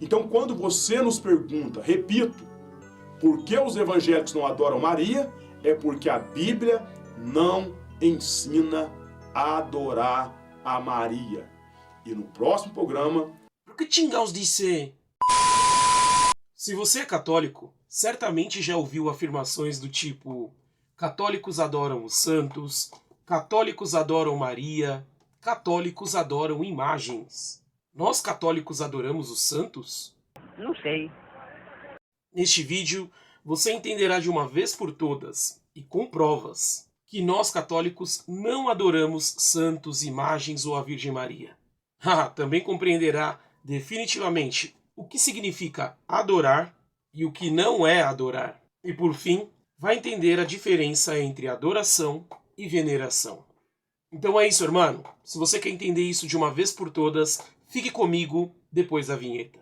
Então, quando você nos pergunta, repito, por que os evangélicos não adoram Maria? É porque a Bíblia não ensina a adorar a Maria. E no próximo programa... Por que Tingaus disse? Se você é católico, certamente já ouviu afirmações do tipo: católicos adoram os santos, católicos adoram Maria, católicos adoram imagens. Nós católicos adoramos os santos? Não sei. Neste vídeo, você entenderá de uma vez por todas, e com provas, que nós católicos não adoramos santos, imagens ou a Virgem Maria. Também compreenderá definitivamente o que significa adorar e o que não é adorar. E por fim, vai entender a diferença entre adoração e veneração. Então é isso, irmão. Se você quer entender isso de uma vez por todas, fique comigo depois da vinheta.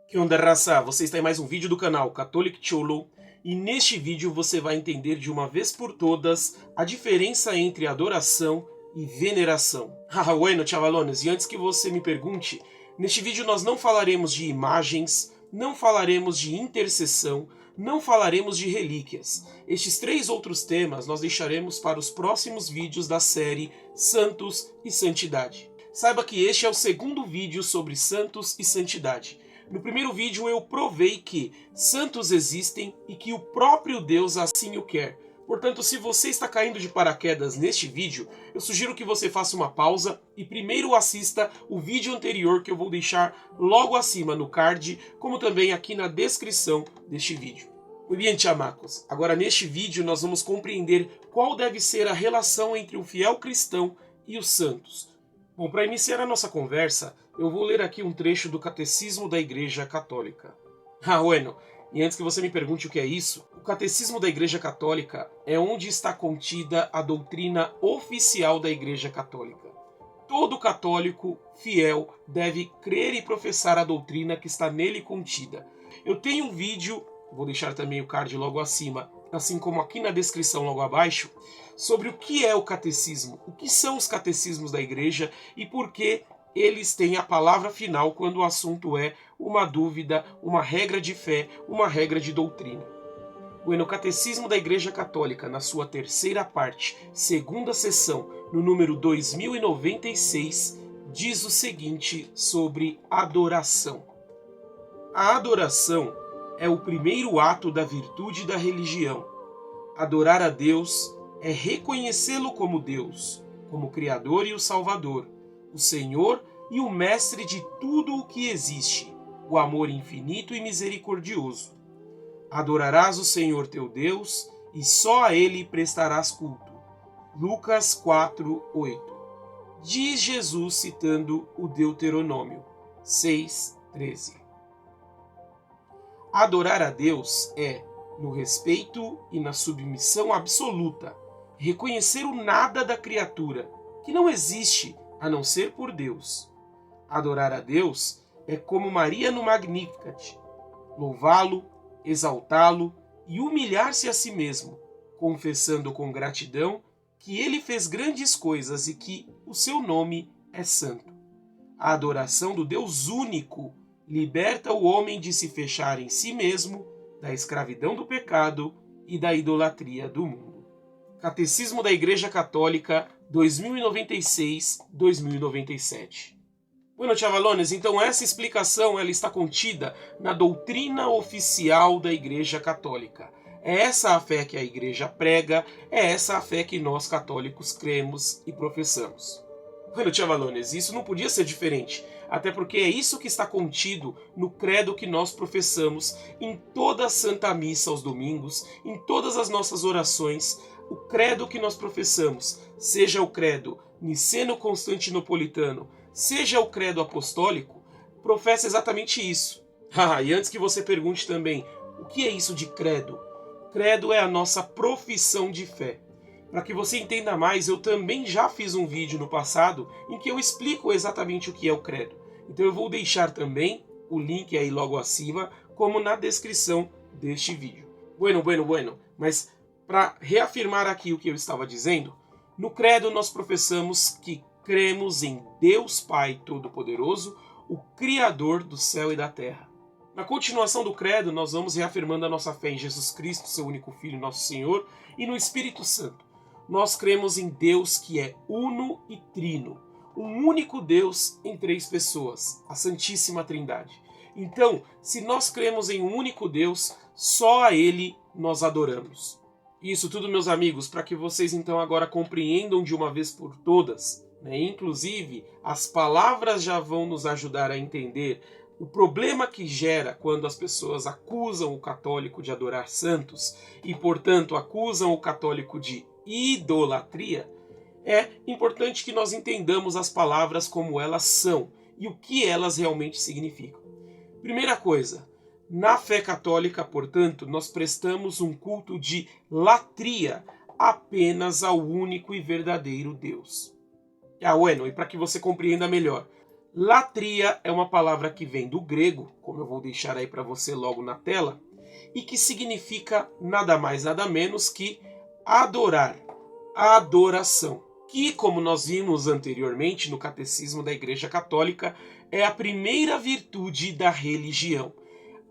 Que onda, raça? Você está em mais um vídeo do canal Catholic Cholo. E neste vídeo você vai entender de uma vez por todas a diferença entre adoração e veneração. Bueno, chavalones, e antes que você me pergunte, neste vídeo nós não falaremos de imagens, não falaremos de intercessão, não falaremos de relíquias. Estes 3 outros temas nós deixaremos para os próximos vídeos da série Santos e Santidade. Saiba que este é o segundo vídeo sobre santos e santidade. No primeiro vídeo eu provei que santos existem e que o próprio Deus assim o quer. Portanto, se você está caindo de paraquedas neste vídeo, eu sugiro que você faça uma pausa e primeiro assista o vídeo anterior que eu vou deixar logo acima no card, como também aqui na descrição deste vídeo. Muito bem, chamacos. Agora neste vídeo nós vamos compreender qual deve ser a relação entre o fiel cristão e os santos. Bom, para iniciar a nossa conversa, eu vou ler aqui um trecho do Catecismo da Igreja Católica. Bueno, e antes que você me pergunte o que é isso, o Catecismo da Igreja Católica é onde está contida a doutrina oficial da Igreja Católica. Todo católico fiel deve crer e professar a doutrina que está nele contida. Eu tenho um vídeo, vou deixar também o card logo acima, assim como aqui na descrição logo abaixo, sobre o que é o catecismo, o que são os catecismos da Igreja e por que eles têm a palavra final quando o assunto é uma dúvida, uma regra de fé, uma regra de doutrina. O Catecismo da Igreja Católica, na sua terceira parte, segunda seção, no número 2096, diz o seguinte sobre adoração. A adoração é o primeiro ato da virtude da religião. Adorar a Deus é reconhecê-lo como Deus, como Criador e o Salvador, o Senhor e o Mestre de tudo o que existe, o amor infinito e misericordioso. Adorarás o Senhor teu Deus e só a Ele prestarás culto. Lucas 4:8. Diz Jesus citando o Deuteronômio 6:13. Adorar a Deus é, no respeito e na submissão absoluta, reconhecer o nada da criatura, que não existe a não ser por Deus. Adorar a Deus é como Maria no Magnificat, louvá-lo, exaltá-lo e humilhar-se a si mesmo, confessando com gratidão que ele fez grandes coisas e que o seu nome é santo. A adoração do Deus único liberta o homem de se fechar em si mesmo, da escravidão do pecado e da idolatria do mundo. Catecismo da Igreja Católica, 2096-2097. Bueno, chavalones, então essa explicação ela está contida na doutrina oficial da Igreja Católica. É essa a fé que a Igreja prega, é essa a fé que nós católicos cremos e professamos. Bueno, chavalones, isso não podia ser diferente, até porque é isso que está contido no credo que nós professamos em toda a Santa Missa aos domingos, em todas as nossas orações. O credo que nós professamos, seja o credo niceno-constantinopolitano, seja o credo apostólico, professa exatamente isso. E antes que você pergunte também, o que é isso de credo? Credo é a nossa profissão de fé. Para que você entenda mais, eu também já fiz um vídeo no passado em que eu explico exatamente o que é o credo. Então eu vou deixar também o link aí logo acima, como na descrição deste vídeo. Bueno. Mas para reafirmar aqui o que eu estava dizendo, No credo nós professamos que cremos em Deus Pai Todo-Poderoso, o Criador do céu e da terra. Na continuação do credo, nós vamos reafirmando a nossa fé em Jesus Cristo, seu único Filho, nosso Senhor, e no Espírito Santo. Nós cremos em Deus que é uno e trino, um único Deus em 3 pessoas, a Santíssima Trindade. Então, se nós cremos em um único Deus, só a Ele nós adoramos. Isso tudo, meus amigos, para que vocês então agora compreendam de uma vez por todas, né? Inclusive, as palavras já vão nos ajudar a entender o problema que gera quando as pessoas acusam o católico de adorar santos e, portanto, acusam o católico de idolatria. É importante que nós entendamos as palavras como elas são e o que elas realmente significam. Primeira coisa, na fé católica, portanto, nós prestamos um culto de latria apenas ao único e verdadeiro Deus. Bueno, e para que você compreenda melhor, latria é uma palavra que vem do grego, como eu vou deixar aí para você logo na tela, e que significa nada mais nada menos que adorar, adoração, que, como nós vimos anteriormente no Catecismo da Igreja Católica, é a primeira virtude da religião.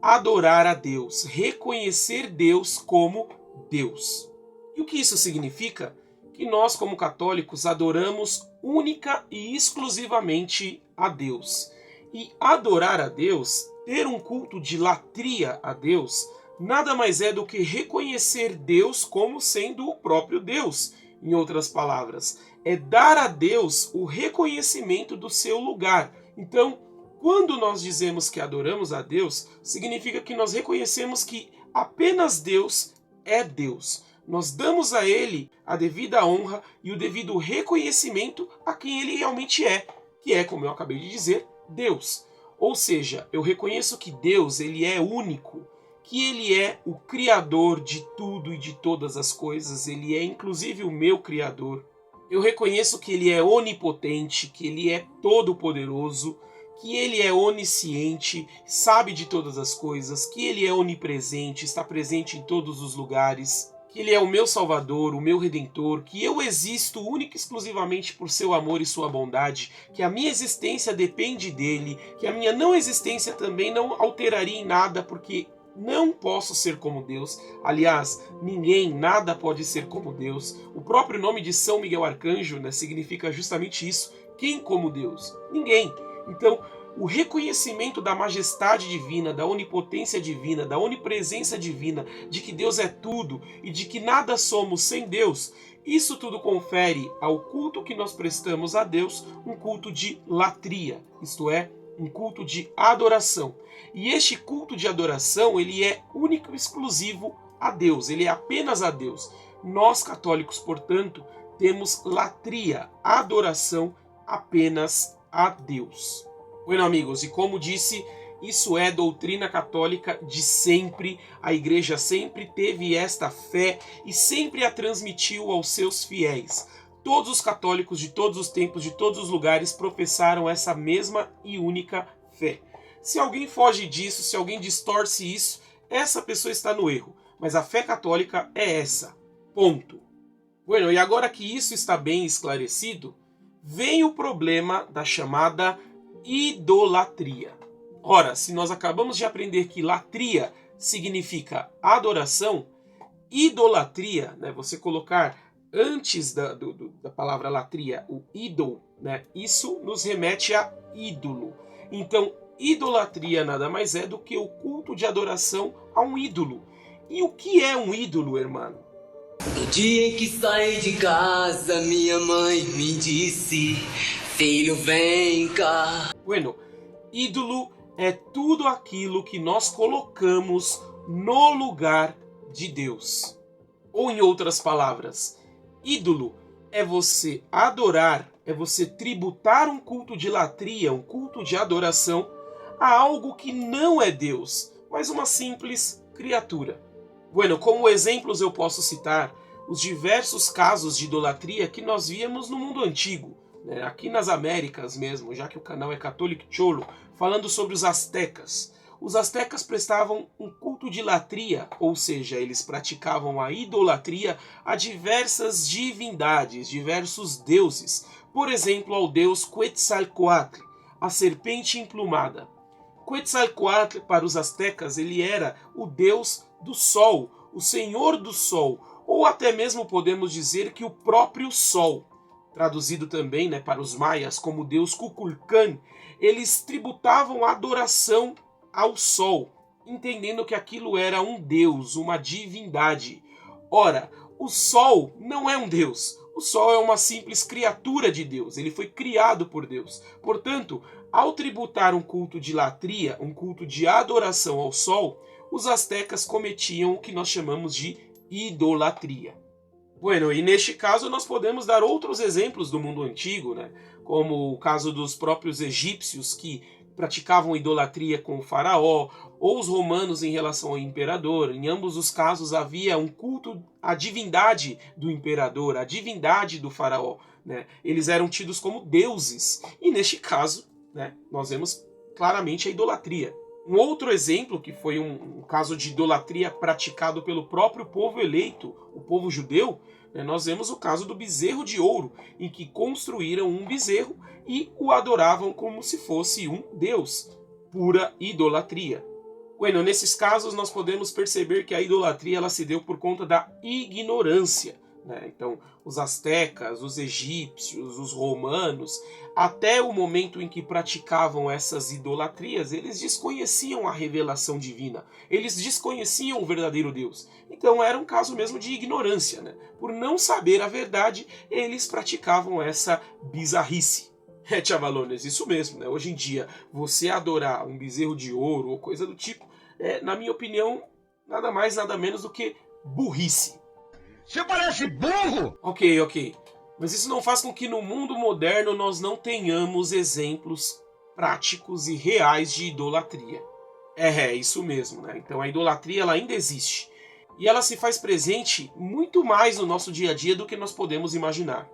Adorar a Deus, reconhecer Deus como Deus. E o que isso significa? Que nós, como católicos, adoramos única e exclusivamente a Deus. E adorar a Deus, ter um culto de latria a Deus, nada mais é do que reconhecer Deus como sendo o próprio Deus. Em outras palavras, é dar a Deus o reconhecimento do seu lugar. Então, quando nós dizemos que adoramos a Deus, significa que nós reconhecemos que apenas Deus é Deus. Nós damos a Ele a devida honra e o devido reconhecimento a quem Ele realmente é, que é, como eu acabei de dizer, Deus. Ou seja, eu reconheço que Deus ele é único, que Ele é o Criador de tudo e de todas as coisas, Ele é inclusive o meu Criador. Eu reconheço que Ele é onipotente, que Ele é todo-poderoso, que Ele é onisciente, sabe de todas as coisas, que Ele é onipresente, está presente em todos os lugares, que Ele é o meu Salvador, o meu Redentor, que eu existo única e exclusivamente por seu amor e sua bondade, que a minha existência depende dEle, que a minha não existência também não alteraria em nada, porque não posso ser como Deus. Aliás, ninguém, nada pode ser como Deus. O próprio nome de São Miguel Arcanjo, né, significa justamente isso. Quem como Deus? Ninguém. Então, o reconhecimento da majestade divina, da onipotência divina, da onipresença divina, de que Deus é tudo e de que nada somos sem Deus, isso tudo confere ao culto que nós prestamos a Deus um culto de latria, isto é, um culto de adoração. E este culto de adoração, ele é único e exclusivo a Deus, ele é apenas a Deus. Nós, católicos, portanto, temos latria, adoração apenas a Deus. Bueno, amigos, e como disse, isso é doutrina católica de sempre. A Igreja sempre teve esta fé e sempre a transmitiu aos seus fiéis. Todos os católicos de todos os tempos, de todos os lugares, professaram essa mesma e única fé. Se alguém foge disso, se alguém distorce isso, essa pessoa está no erro. Mas a fé católica é essa. Ponto. Bueno, e agora que isso está bem esclarecido, vem o problema da chamada idolatria. Ora, se nós acabamos de aprender que latria significa adoração, idolatria, né, você colocar antes da palavra latria o ídolo, né, isso nos remete a ídolo. Então, idolatria nada mais é do que o culto de adoração a um ídolo. E o que é um ídolo, irmão? No dia em que saí de casa, minha mãe me disse: filho, vem cá. Bueno, ídolo é tudo aquilo que nós colocamos no lugar de Deus. Ou em outras palavras, ídolo é você adorar, é você tributar um culto de latria, um culto de adoração a algo que não é Deus, mas uma simples criatura. Bueno, como exemplos eu posso citar os diversos casos de idolatria que nós víamos no mundo antigo, né? Aqui nas Américas mesmo, já que o canal é Catholic Cholo, falando sobre os astecas. os astecas prestavam um culto de latria, ou seja, eles praticavam a idolatria a diversas divindades, diversos deuses. Por exemplo, ao deus Quetzalcoatl, a serpente emplumada. Quetzalcoatl, para os astecas, ele era o deus do sol, o senhor do sol, ou até mesmo podemos dizer que o próprio sol. Traduzido também, para os maias como deus Kukulkan, eles tributavam adoração ao sol, entendendo que aquilo era um deus, uma divindade. Ora, o sol não é um deus, o sol é uma simples criatura de Deus, ele foi criado por Deus. Portanto, ao tributar um culto de latria, um culto de adoração ao sol, os astecas cometiam o que nós chamamos de idolatria. Bueno, e neste caso nós podemos dar outros exemplos do mundo antigo, como o caso dos próprios egípcios que praticavam idolatria com o faraó, ou os romanos em relação ao imperador. Em ambos os casos havia um culto à divindade do imperador, à divindade do faraó. Eles eram tidos como deuses. E neste caso, nós vemos claramente a idolatria. Um outro exemplo, que foi um caso de idolatria praticado pelo próprio povo eleito, o povo judeu, nós vemos o caso do bezerro de ouro, em que construíram um bezerro e o adoravam como se fosse um deus. Pura idolatria. Bueno, nesses casos nós podemos perceber que a idolatria ela se deu por conta da ignorância. Então, os astecas, os egípcios, os romanos, até o momento em que praticavam essas idolatrias, eles desconheciam a revelação divina, eles desconheciam o verdadeiro Deus. Então era um caso mesmo de ignorância. Por não saber a verdade, eles praticavam essa bizarrice. Chavalones, isso mesmo. Hoje em dia, você adorar um bezerro de ouro ou coisa do tipo, na minha opinião, nada mais, nada menos do que burrice. Você parece burro! Ok. Mas isso não faz com que no mundo moderno nós não tenhamos exemplos práticos e reais de idolatria. Isso mesmo. Então a idolatria ela ainda existe. E ela se faz presente muito mais no nosso dia a dia do que nós podemos imaginar.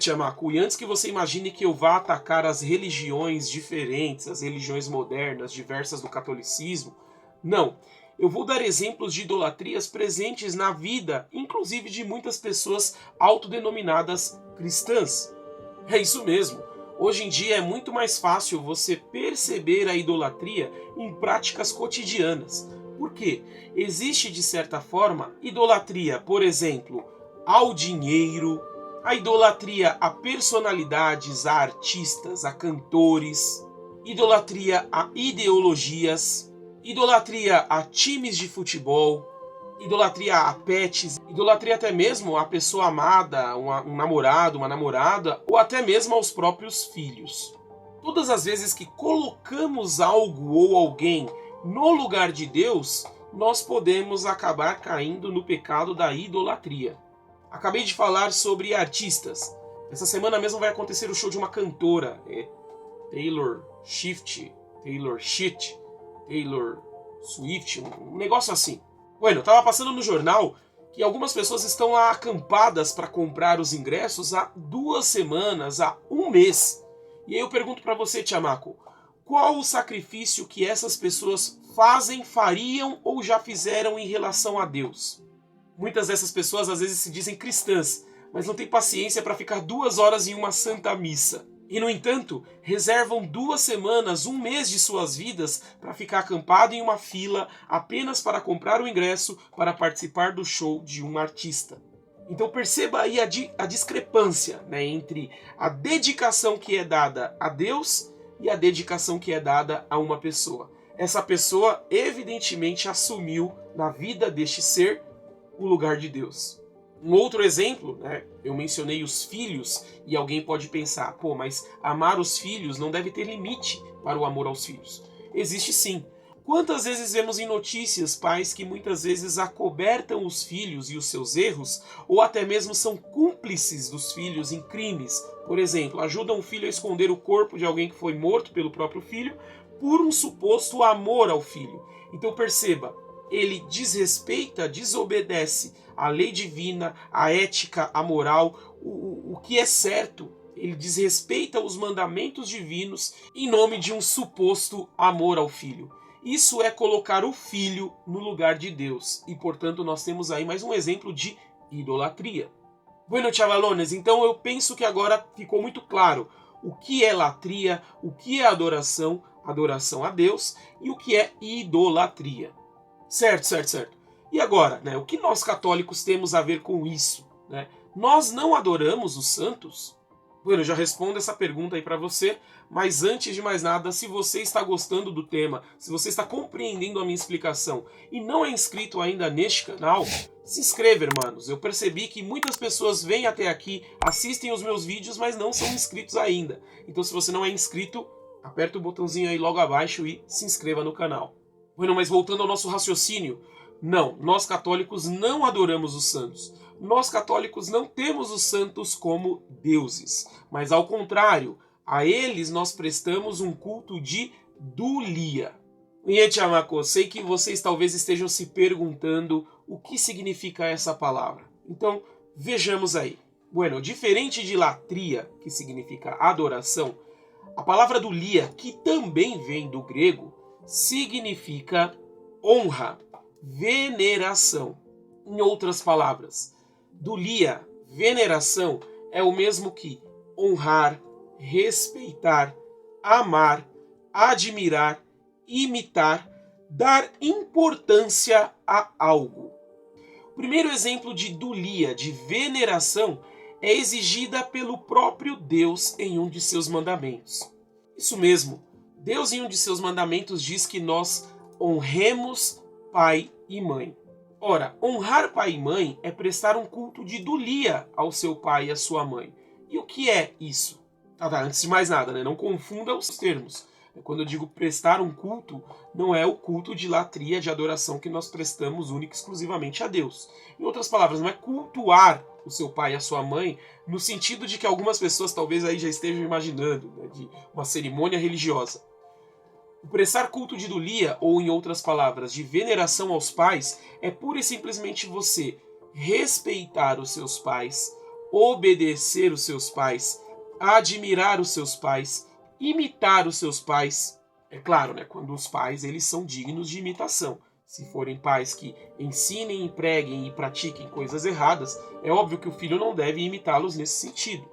Chamaco, e antes que você imagine que eu vá atacar as religiões diferentes, as religiões modernas, diversas do catolicismo, não. Eu vou dar exemplos de idolatrias presentes na vida, inclusive de muitas pessoas autodenominadas cristãs. É isso mesmo. Hoje em dia é muito mais fácil você perceber a idolatria em práticas cotidianas. Por quê? Existe, de certa forma, idolatria, por exemplo, ao dinheiro, a idolatria a personalidades, a artistas, a cantores, idolatria a ideologias, idolatria a times de futebol, idolatria a pets, idolatria até mesmo a pessoa amada, um namorado, uma namorada, ou até mesmo aos próprios filhos. Todas as vezes que colocamos algo ou alguém no lugar de Deus, nós podemos acabar caindo no pecado da idolatria. Acabei de falar sobre artistas. Essa semana mesmo vai acontecer o show de uma cantora, Taylor Swift, um negócio assim. Bueno, eu tava passando no jornal que algumas pessoas estão lá acampadas para comprar os ingressos há 2 semanas, há 1 mês. E aí eu pergunto para você, Chamaco, qual o sacrifício que essas pessoas fariam ou já fizeram em relação a Deus? Muitas dessas pessoas às vezes se dizem cristãs, mas não têm paciência para ficar 2 horas em uma santa missa. E, no entanto, reservam 2 semanas, 1 mês de suas vidas para ficar acampado em uma fila apenas para comprar o ingresso para participar do show de um artista. Então perceba aí a discrepância entre a dedicação que é dada a Deus e a dedicação que é dada a uma pessoa. Essa pessoa evidentemente assumiu na vida deste ser o lugar de Deus. Um outro exemplo, eu mencionei os filhos e alguém pode pensar, mas amar os filhos não deve ter limite para o amor aos filhos. Existe sim. Quantas vezes vemos em notícias pais que muitas vezes acobertam os filhos e os seus erros, ou até mesmo são cúmplices dos filhos em crimes. Por exemplo, ajudam o filho a esconder o corpo de alguém que foi morto pelo próprio filho por um suposto amor ao filho. Então perceba, ele desrespeita, desobedece a lei divina, a ética, a moral, o que é certo. Ele desrespeita os mandamentos divinos em nome de um suposto amor ao filho. Isso é colocar o filho no lugar de Deus. E, portanto, nós temos aí mais um exemplo de idolatria. Bueno, chavalones, então eu penso que agora ficou muito claro o que é latria, o que é adoração a Deus, e o que é idolatria. Certo. E agora, né, o que nós católicos temos a ver com isso? Né? Nós não adoramos os santos? Bueno, eu já respondo essa pergunta aí para você, mas antes de mais nada, se você está gostando do tema, se você está compreendendo a minha explicação e não é inscrito ainda neste canal, se inscreva, hermanos. Eu percebi que muitas pessoas vêm até aqui, assistem os meus vídeos, mas não são inscritos ainda. Então, se você não é inscrito, aperta o botãozinho aí logo abaixo e se inscreva no canal. Bueno, mas voltando ao nosso raciocínio, não, nós católicos não adoramos os santos. Nós católicos não temos os santos como deuses, mas ao contrário, a eles nós prestamos um culto de dulia. E chamaco, sei que vocês talvez estejam se perguntando o que significa essa palavra. Então, vejamos aí. Bueno, diferente de latria, que significa adoração, a palavra dulia, que também vem do grego, significa honra, veneração. Em outras palavras, dulia, veneração, é o mesmo que honrar, respeitar, amar, admirar, imitar, dar importância a algo. O primeiro exemplo de dulia, de veneração, é exigida pelo próprio Deus em um de seus mandamentos. Isso mesmo, Deus em um de seus mandamentos diz que nós honremos pai e mãe. Ora, honrar pai e mãe é prestar um culto de dulia ao seu pai e à sua mãe. E o que é isso? Antes de mais nada, né? Não confunda os termos. Quando eu digo prestar um culto, não é o culto de latria, de adoração que nós prestamos única e exclusivamente a Deus. Em outras palavras, não é cultuar o seu pai e a sua mãe, no sentido de que algumas pessoas talvez aí já estejam imaginando, né, de uma cerimônia religiosa. O prestar culto de dulia, ou em outras palavras, de veneração aos pais, é pura e simplesmente você respeitar os seus pais, obedecer os seus pais, admirar os seus pais, imitar os seus pais. É claro, né, quando os pais eles são dignos de imitação. Se forem pais que ensinem, preguem e pratiquem coisas erradas, é óbvio que o filho não deve imitá-los nesse sentido.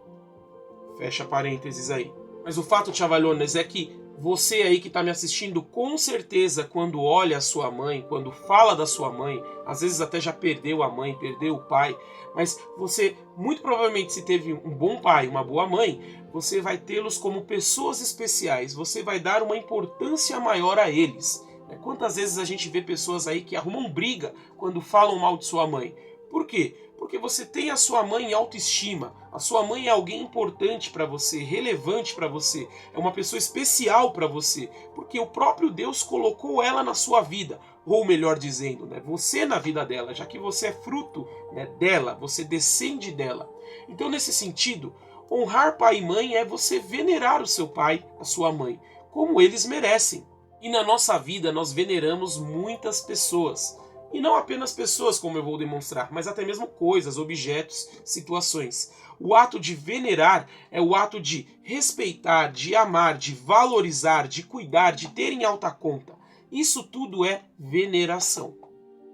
Fecha parênteses aí. Mas o fato, chavalones, é que você aí que está me assistindo, com certeza, quando olha a sua mãe, quando fala da sua mãe, às vezes até já perdeu a mãe, perdeu o pai, mas você, muito provavelmente, se teve um bom pai, uma boa mãe, você vai tê-los como pessoas especiais, você vai dar uma importância maior a eles. Quantas vezes a gente vê pessoas aí que arrumam briga quando falam mal de sua mãe? Por quê? Porque você tem a sua mãe em autoestima. A sua mãe é alguém importante para você, relevante para você. É uma pessoa especial para você. Porque o próprio Deus colocou ela na sua vida. Ou melhor dizendo, né, você na vida dela, já que você é fruto, né, dela, você descende dela. Então, nesse sentido, honrar pai e mãe é você venerar o seu pai, a sua mãe, como eles merecem. E na nossa vida nós veneramos muitas pessoas. E não apenas pessoas, como eu vou demonstrar, mas até mesmo coisas, objetos, situações. O ato de venerar é o ato de respeitar, de amar, de valorizar, de cuidar, de ter em alta conta. Isso tudo é veneração.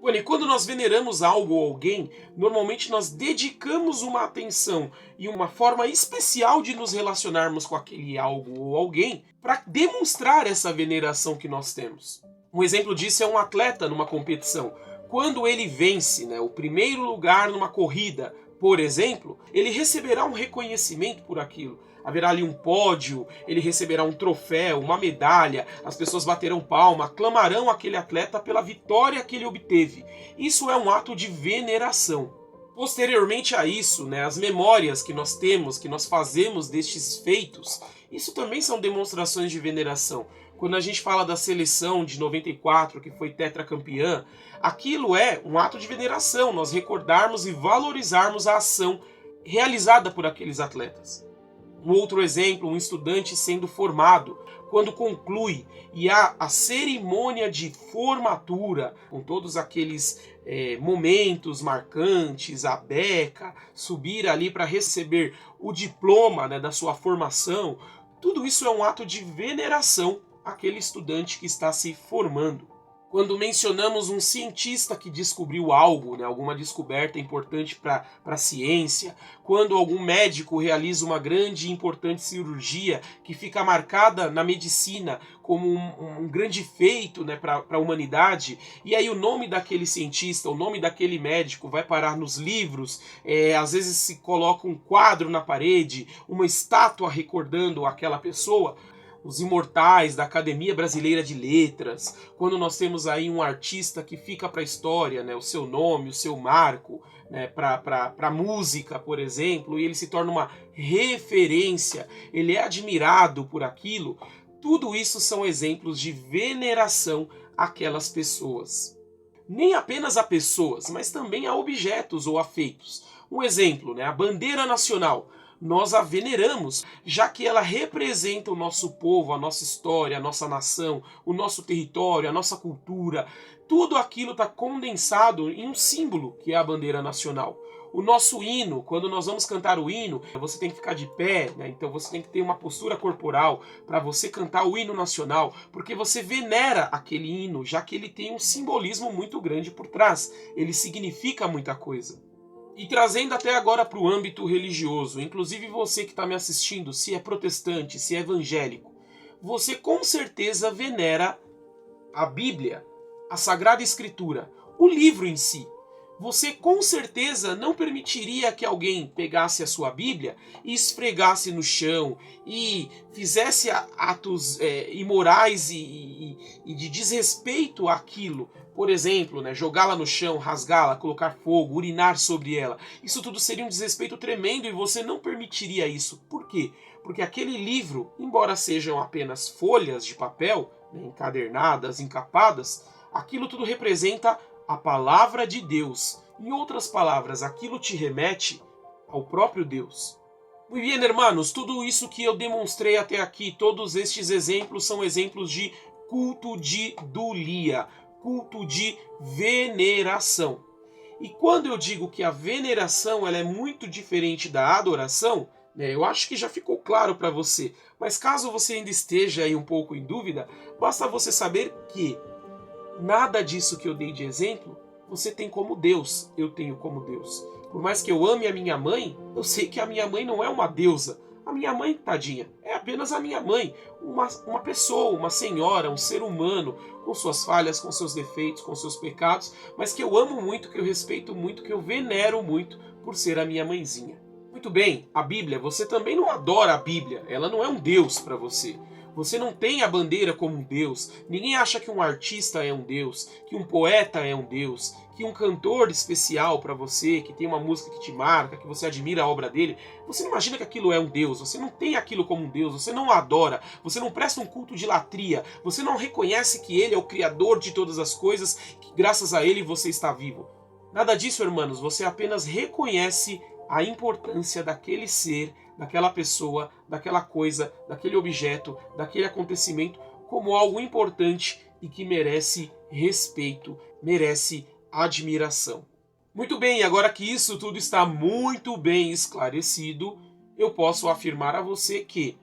Olha, e quando nós veneramos algo ou alguém, normalmente nós dedicamos uma atenção e uma forma especial de nos relacionarmos com aquele algo ou alguém para demonstrar essa veneração que nós temos. Um exemplo disso é um atleta numa competição. Quando ele vence, né, o primeiro lugar numa corrida, por exemplo, ele receberá um reconhecimento por aquilo. Haverá ali um pódio, ele receberá um troféu, uma medalha, as pessoas baterão palma, aclamarão aquele atleta pela vitória que ele obteve. Isso é um ato de veneração. Posteriormente a isso, né, as memórias que nós temos, que nós fazemos destes feitos, isso também são demonstrações de veneração. Quando a gente fala da seleção de 94, que foi tetracampeã, aquilo é um ato de veneração, nós recordarmos e valorizarmos a ação realizada por aqueles atletas. Um outro exemplo, um estudante sendo formado, quando conclui e há a cerimônia de formatura, com todos aqueles momentos marcantes, a beca, subir ali para receber o diploma, né, da sua formação, tudo isso é um ato de veneração aquele estudante que está se formando. Quando mencionamos um cientista que descobriu algo, né, alguma descoberta importante para a ciência, quando algum médico realiza uma grande e importante cirurgia que fica marcada na medicina como um grande feito, né, para a humanidade, e aí o nome daquele cientista, o nome daquele médico vai parar nos livros, às vezes se coloca um quadro na parede, uma estátua recordando aquela pessoa. Os imortais da Academia Brasileira de Letras, quando nós temos aí um artista que fica para a história, né, o seu nome, o seu marco, né, para a música, por exemplo, e ele se torna uma referência, ele é admirado por aquilo, tudo isso são exemplos de veneração àquelas pessoas. Nem apenas a pessoas, mas também a objetos ou a feitos. Um exemplo, né, a bandeira nacional. Nós a veneramos, já que ela representa o nosso povo, a nossa história, a nossa nação, o nosso território, a nossa cultura. Tudo aquilo está condensado em um símbolo, que é a bandeira nacional. O nosso hino, quando nós vamos cantar o hino, você tem que ficar de pé, né? Então você tem que ter uma postura corporal para você cantar o hino nacional, porque você venera aquele hino, já que ele tem um simbolismo muito grande por trás. Ele significa muita coisa. E trazendo até agora para o âmbito religioso, inclusive você que está me assistindo, se é protestante, se é evangélico, você com certeza venera a Bíblia, a Sagrada Escritura, o livro em si. Você com certeza não permitiria que alguém pegasse a sua Bíblia e esfregasse no chão e fizesse atos imorais e de desrespeito àquilo. Por exemplo, né, jogá-la no chão, rasgá-la, colocar fogo, urinar sobre ela. Isso tudo seria um desrespeito tremendo e você não permitiria isso. Por quê? Porque aquele livro, embora sejam apenas folhas de papel, né, encadernadas, encapadas, aquilo tudo representa a palavra de Deus. Em outras palavras, aquilo te remete ao próprio Deus. Muy bien, hermanos, tudo isso que eu demonstrei até aqui, todos estes exemplos são exemplos de culto de dulia, culto de veneração. E quando eu digo que a veneração ela é muito diferente da adoração, né, eu acho que já ficou claro para você. Mas caso você ainda esteja aí um pouco em dúvida, basta você saber que nada disso que eu dei de exemplo, você tem como Deus, eu tenho como Deus. Por mais que eu ame a minha mãe, eu sei que a minha mãe não é uma deusa. A minha mãe, tadinha, é apenas a minha mãe. Uma pessoa, uma senhora, um ser humano, com suas falhas, com seus defeitos, com seus pecados, mas que eu amo muito, que eu respeito muito, que eu venero muito por ser a minha mãezinha. Muito bem, a Bíblia, você também não adora a Bíblia, ela não é um Deus para você. Você não tem a bandeira como um Deus. Ninguém acha que um artista é um Deus, que um poeta é um Deus, que um cantor especial para você, que tem uma música que te marca, que você admira a obra dele. Você não imagina que aquilo é um Deus. Você não tem aquilo como um Deus. Você não o adora. Você não presta um culto de latria. Você não reconhece que ele é o Criador de todas as coisas, que graças a ele você está vivo. Nada disso, irmãos. Você apenas reconhece a importância daquele ser, daquela pessoa, daquela coisa, daquele objeto, daquele acontecimento como algo importante e que merece respeito, merece admiração. Muito bem, agora que isso tudo está muito bem esclarecido, eu posso afirmar a você que,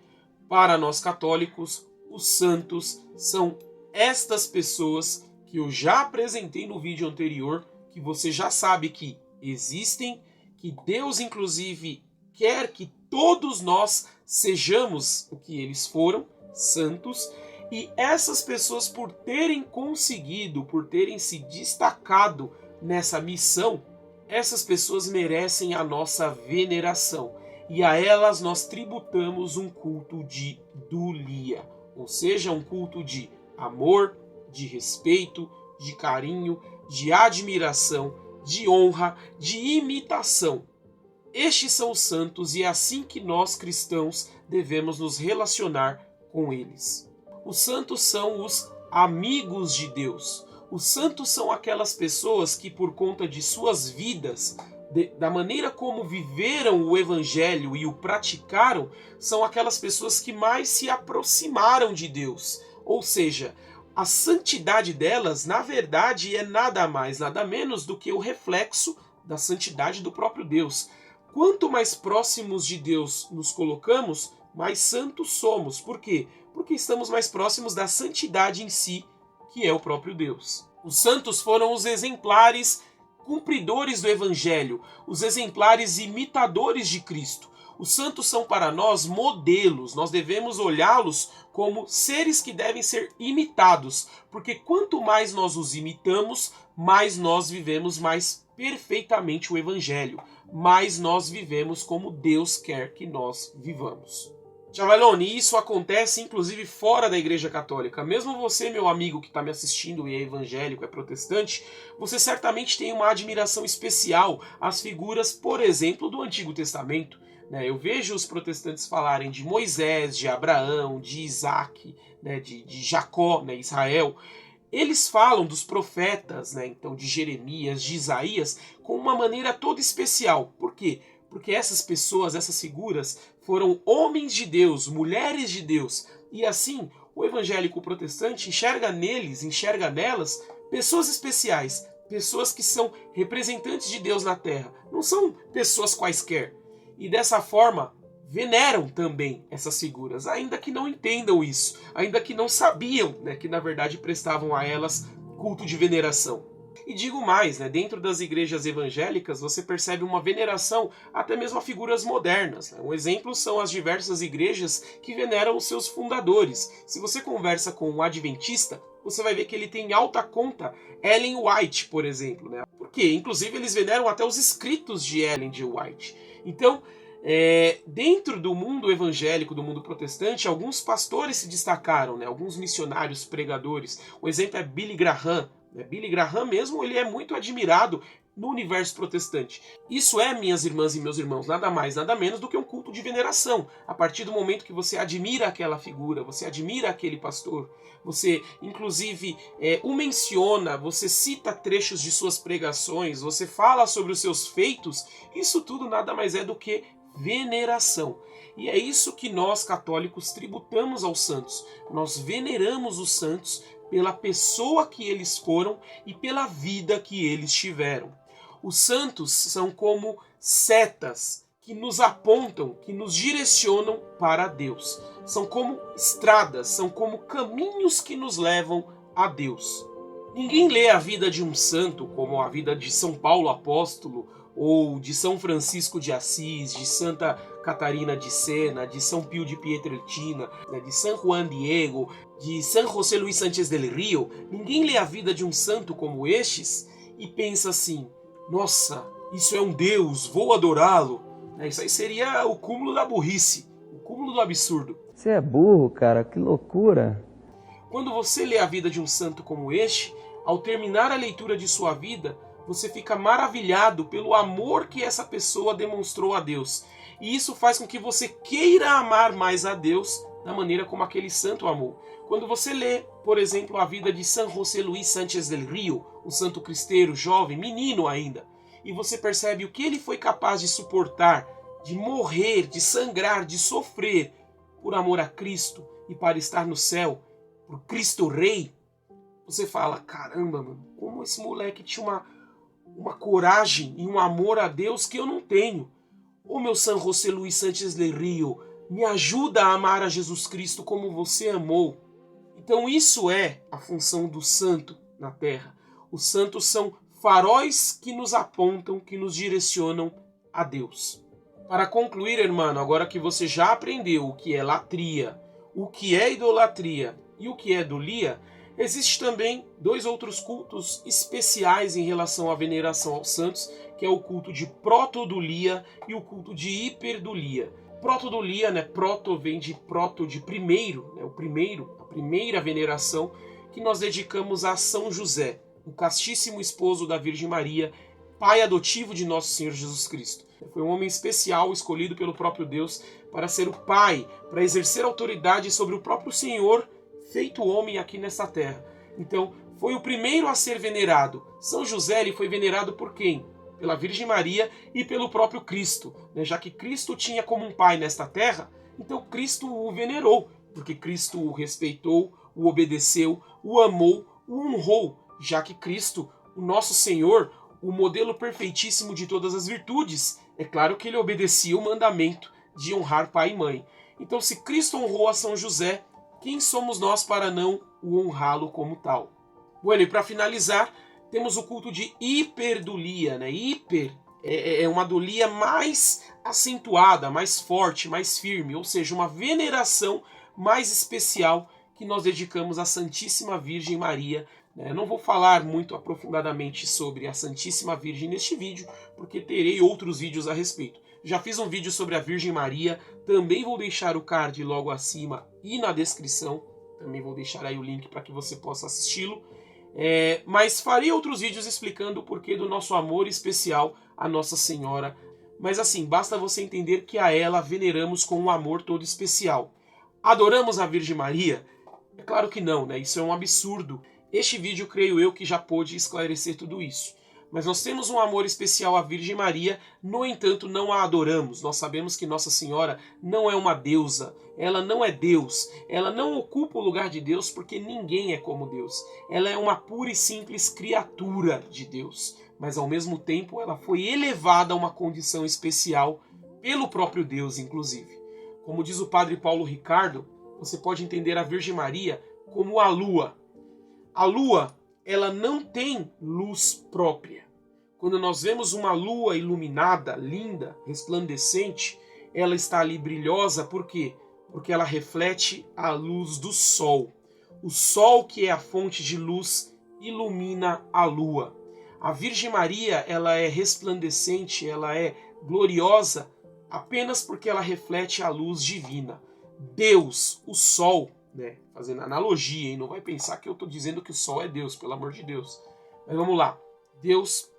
para nós católicos, os santos são estas pessoas que eu já apresentei no vídeo anterior, que você já sabe que existem, que Deus inclusive quer que todos nós sejamos o que eles foram, santos, e essas pessoas, por terem conseguido, por terem se destacado nessa missão, essas pessoas merecem a nossa veneração. E a elas nós tributamos um culto de dulia, ou seja, um culto de amor, de respeito, de carinho, de admiração, de honra, de imitação. Estes são os santos e é assim que nós cristãos devemos nos relacionar com eles. Os santos são os amigos de Deus. Os santos são aquelas pessoas que, por conta de suas vidas, da maneira como viveram o evangelho e o praticaram, são aquelas pessoas que mais se aproximaram de Deus. Ou seja, a santidade delas, na verdade, é nada mais, nada menos do que o reflexo da santidade do próprio Deus. Quanto mais próximos de Deus nos colocamos, mais santos somos. Por quê? porque estamos mais próximos da santidade em si, que é o próprio Deus. Os santos foram os exemplares cumpridores do Evangelho, os exemplares imitadores de Cristo. Os santos são para nós modelos, nós devemos olhá-los como seres que devem ser imitados, porque quanto mais nós os imitamos, mais nós vivemos mais perfeitamente o Evangelho, mais nós vivemos como Deus quer que nós vivamos. Chavalone, isso acontece inclusive fora da Igreja Católica. Mesmo você, meu amigo que está me assistindo e é evangélico, é protestante, você certamente tem uma admiração especial às figuras, por exemplo, do Antigo Testamento. Eu vejo os protestantes falarem de Moisés, de Abraão, de Isaac, de Jacó, Israel. Eles falam dos profetas, então de Jeremias, de Isaías, com uma maneira toda especial. Por quê? Porque essas pessoas, essas figuras, foram homens de Deus, mulheres de Deus. E assim, o evangélico protestante enxerga nelas, pessoas especiais, pessoas que são representantes de Deus na terra. Não são pessoas quaisquer. E dessa forma, veneram também essas figuras, ainda que não entendam isso, ainda que não sabiam que na verdade prestavam a elas culto de veneração. E digo mais, dentro das igrejas evangélicas você percebe uma veneração até mesmo a figuras modernas. Um exemplo são as diversas igrejas que veneram os seus fundadores. Se você conversa com um adventista, você vai ver que ele tem em alta conta Ellen White, por exemplo. Por quê? Inclusive eles veneram até os escritos de Ellen G. White. Então, dentro do mundo evangélico, do mundo protestante, alguns pastores se destacaram, alguns missionários, pregadores. O exemplo é Billy Graham. Billy Graham mesmo, ele é muito admirado no universo protestante. Isso é, minhas irmãs e meus irmãos, nada mais, nada menos do que um culto de veneração. A partir do momento que você admira aquela figura, você admira aquele pastor, você inclusive o menciona, você cita trechos de suas pregações, você fala sobre os seus feitos, isso tudo nada mais é do que veneração. E é isso que nós católicos tributamos aos santos. Nós veneramos os santos pela pessoa que eles foram e pela vida que eles tiveram. Os santos são como setas que nos apontam, que nos direcionam para Deus. São como estradas, são como caminhos que nos levam a Deus. Ninguém lê a vida de um santo como a vida de São Paulo Apóstolo, ou de São Francisco de Assis, de Santa Catarina de Sena, de São Pio de Pietrelcina, de San Juan Diego, de San José Luis Sánchez del Rio. Ninguém lê a vida de um santo como estes e pensa assim: nossa, isso é um Deus, vou adorá-lo. Isso aí seria o cúmulo da burrice, o cúmulo do absurdo. Você é burro, cara, que loucura. Quando você lê a vida de um santo como este, ao terminar a leitura de sua vida, você fica maravilhado pelo amor que essa pessoa demonstrou a Deus. E isso faz com que você queira amar mais a Deus da maneira como aquele santo amou. Quando você lê, por exemplo, a vida de San José Luis Sánchez del Rio, um santo cristeiro, jovem, menino ainda, e você percebe o que ele foi capaz de suportar, de morrer, de sangrar, de sofrer por amor a Cristo e para estar no céu, por Cristo Rei, você fala: caramba, mano, como esse moleque tinha uma coragem e um amor a Deus que eu não tenho. Ô meu San José Luis Sánchez del Rio, me ajuda a amar a Jesus Cristo como você amou. Então isso é a função do santo na terra. Os santos são faróis que nos apontam, que nos direcionam a Deus. Para concluir, irmão, agora que você já aprendeu o que é latria, o que é idolatria e o que é dulia, existe também dois outros cultos especiais em relação à veneração aos santos, que é o culto de protodulia e o culto de hiperdulia. Protodulia, proto vem de proto, de primeiro, a primeira veneração que nós dedicamos a São José, o castíssimo esposo da Virgem Maria, pai adotivo de nosso Senhor Jesus Cristo. Foi um homem especial, escolhido pelo próprio Deus para ser o pai, para exercer autoridade sobre o próprio Senhor, feito homem aqui nessa terra. Então, foi o primeiro a ser venerado. São José ele foi venerado por quem? Pela Virgem Maria e pelo próprio Cristo. Já que Cristo tinha como um pai nesta terra, então Cristo o venerou, porque Cristo o respeitou, o obedeceu, o amou, o honrou, já que Cristo, o nosso Senhor, o modelo perfeitíssimo de todas as virtudes, é claro que ele obedecia o mandamento de honrar pai e mãe. Então, se Cristo honrou a São José, quem somos nós para não o honrá-lo como tal? Bueno, e para finalizar, temos o culto de hiperdulia, né? Hiper é uma dulia mais acentuada, mais forte, mais firme, ou seja, uma veneração mais especial que nós dedicamos à Santíssima Virgem Maria. Eu não vou falar muito aprofundadamente sobre a Santíssima Virgem neste vídeo, porque terei outros vídeos a respeito. Já fiz um vídeo sobre a Virgem Maria, também vou deixar o card logo acima e na descrição, também vou deixar aí o link para que você possa assisti-lo. Mas farei outros vídeos explicando o porquê do nosso amor especial a Nossa Senhora. Mas assim, basta você entender que a ela veneramos com um amor todo especial. Adoramos a Virgem Maria? É claro que não, né? Isso é um absurdo. Este vídeo, creio eu, que já pôde esclarecer tudo isso. Mas nós temos um amor especial à Virgem Maria, no entanto não a adoramos. Nós sabemos que Nossa Senhora não é uma deusa, ela não é Deus, ela não ocupa o lugar de Deus porque ninguém é como Deus. Ela é uma pura e simples criatura de Deus, mas ao mesmo tempo ela foi elevada a uma condição especial pelo próprio Deus, inclusive. Como diz o padre Paulo Ricardo, você pode entender a Virgem Maria como a lua. A lua, ela não tem luz própria. Quando nós vemos uma lua iluminada, linda, resplandecente, ela está ali brilhosa, por quê? Porque ela reflete a luz do sol. O sol, que é a fonte de luz, ilumina a lua. A Virgem Maria, ela é resplandecente, ela é gloriosa, apenas porque ela reflete a luz divina. Deus, o sol, né? Fazendo analogia, hein? Não vai pensar que eu estou dizendo que o sol é Deus, pelo amor de Deus. Mas vamos lá. Deus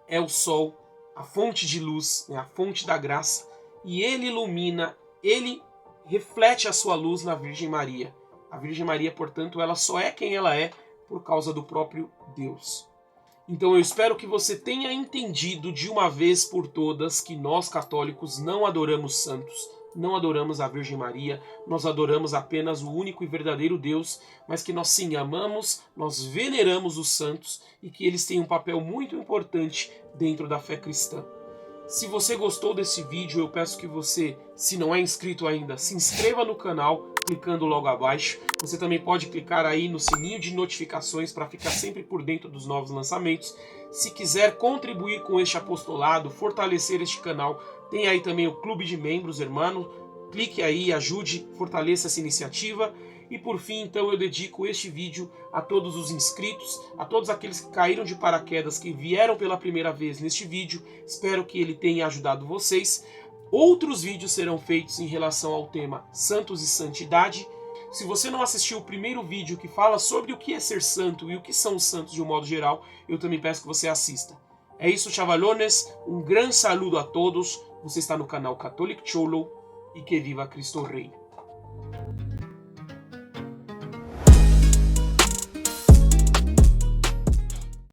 é o sol, a fonte de luz, né? A fonte da graça, e ele ilumina, ele reflete a sua luz na Virgem Maria. A Virgem Maria, portanto, ela só é quem ela é por causa do próprio Deus. Então eu espero que você tenha entendido de uma vez por todas que nós católicos não adoramos santos, não adoramos a Virgem Maria, nós adoramos apenas o único e verdadeiro Deus, mas que nós sim amamos, nós veneramos os santos e que eles têm um papel muito importante dentro da fé cristã. Se você gostou desse vídeo, eu peço que você, se não é inscrito ainda, se inscreva no canal, clicando logo abaixo. Você também pode clicar aí no sininho de notificações para ficar sempre por dentro dos novos lançamentos. Se quiser contribuir com este apostolado, fortalecer este canal, tem aí também o Clube de Membros, hermano. Clique aí, ajude, fortaleça essa iniciativa. E por fim, então, eu dedico este vídeo a todos os inscritos, a todos aqueles que caíram de paraquedas, que vieram pela primeira vez neste vídeo. Espero que ele tenha ajudado vocês. Outros vídeos serão feitos em relação ao tema Santos e Santidade. Se você não assistiu o primeiro vídeo que fala sobre o que é ser santo e o que são os santos de um modo geral, eu também peço que você assista. É isso, chavalones. Um grande saludo a todos. Você está no canal Catholic Cholo e que viva Cristo Rei.